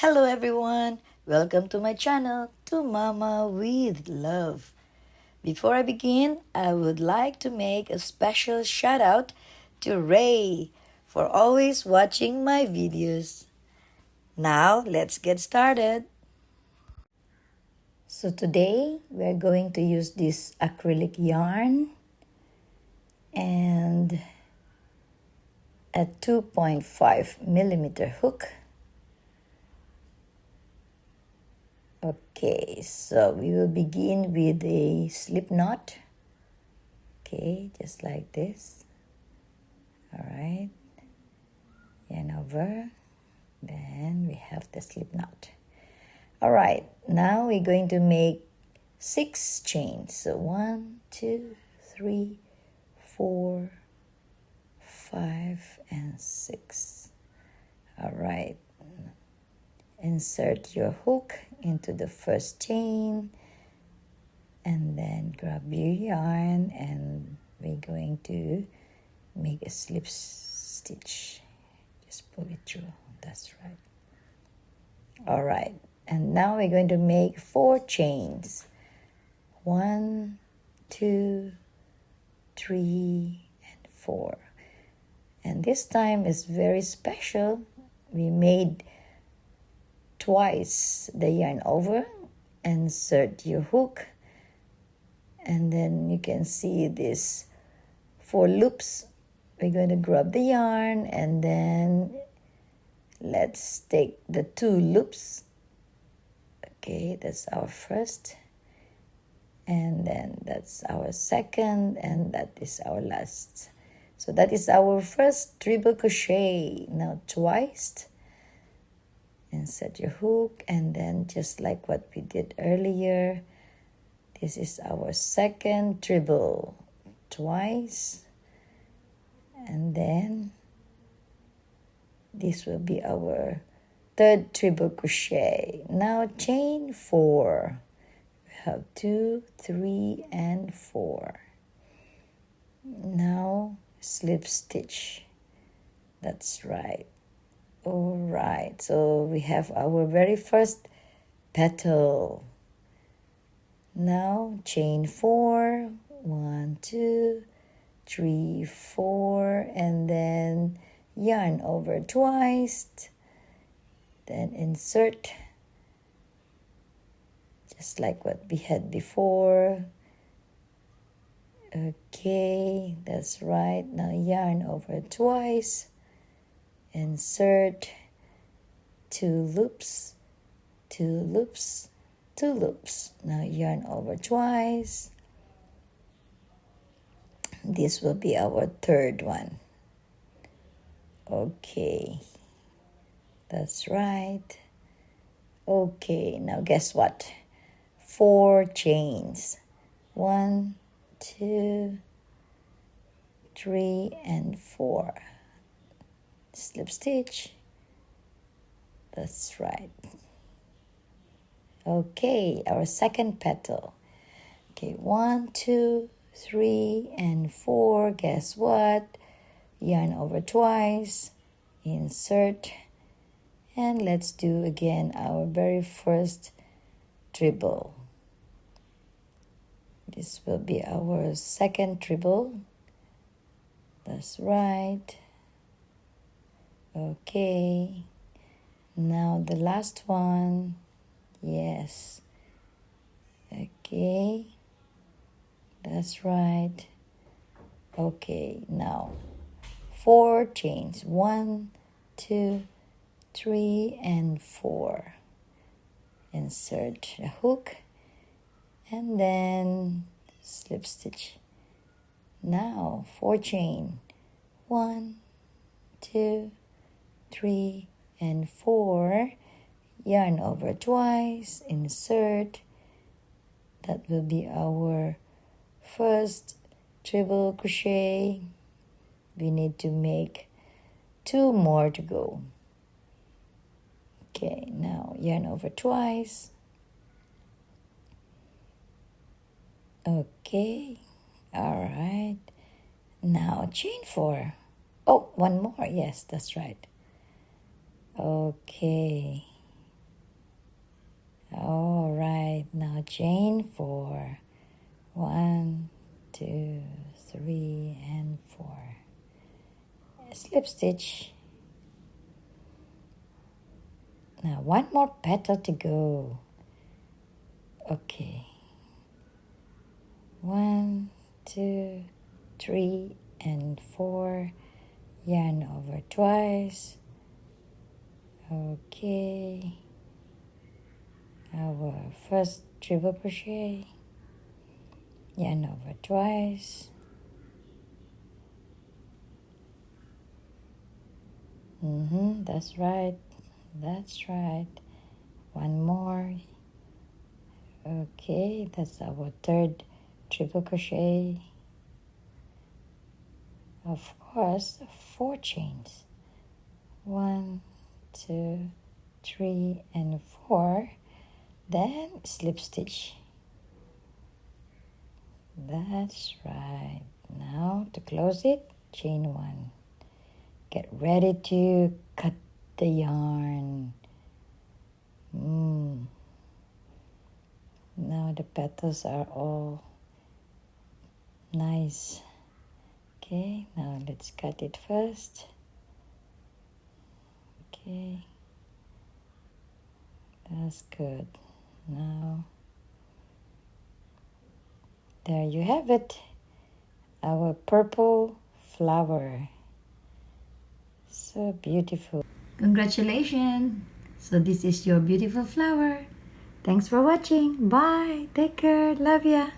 Hello everyone, welcome to my channel, To Mama with Love. Before I begin, I would like to make a special shout out to Ray for always watching my videos. Now let's get started. So today we're going to use this acrylic yarn and a 2.5mm hook. Okay, so we will begin with a slip knot. Okay, just like this. All right, yarn over, then we have the slip knot. All right, now we're going to make 6 chains. So 1, 2, 3, 4, 5, and 6. All right. Insert your hook into the first chain and then grab your yarn and we're going to make a slip stitch. Just pull it through. That's right. All right. And now we're going to make 4 chains. 1, 2, 3, and 4. And this time is very special. We made twice the yarn over, insert your hook, and then you can see this 4 loops. We're going to grab the yarn and then let's take the 2 loops. Okay, that's our first, and then that's our second, and that is our last. So that is our first treble crochet. Now twice. Insert your hook, and then just like what we did earlier, this is our second treble, twice, and then this will be our third treble crochet. Now chain 4. We have 2, 3, and 4. Now slip stitch. That's right. All right, so we have our very first petal. Now chain 4, 1, 2, 3, 4, and then yarn over twice, then insert just like what we had before. Okay, that's right. Now yarn over twice, insert 2 loops, 2 loops, 2 loops. Now yarn over twice. This will be our third one. Okay, that's right. Okay, now guess what? 4 chains. 1, 2, 3, and 4. Slip stitch. That's right. Okay, our second petal. Okay, 1, 2, 3, and 4. Guess what? Yarn over twice, insert, and let's do again our very first treble. This will be our second treble. That's right. Okay, now the last one. Yes. Okay, that's right. Okay, now 4 chains. 1, 2, 3, and 4. Insert a hook and then slip stitch. Now 4 chain. 1, 2, 3, and 4. Yarn over twice, insert. That will be our first treble crochet. We need to make 2 more to go. Okay, now yarn over twice. Okay, all right. Now chain 4. Oh, one more. Yes, that's right. Okay. chain 4. 1, 2, 3, and 4. Slip stitch. Now one more petal to go. Okay. 1, 2, 3, and 4. Yarn over twice. Okay. Our first triple crochet. Yarn over twice. That's right. That's right. One more. Okay, that's our third triple crochet. Of course, 4 chains. 1, 2, 3, and 4. Then slip stitch. That's right. Now to close it, chain 1. Get ready to cut the yarn. Now the petals are all nice. Okay, now let's cut it first. Okay, that's good. Now, there you have it, our purple flower. So beautiful. Congratulations! So this is your beautiful flower. Thanks for watching. Bye. Take care. Love ya.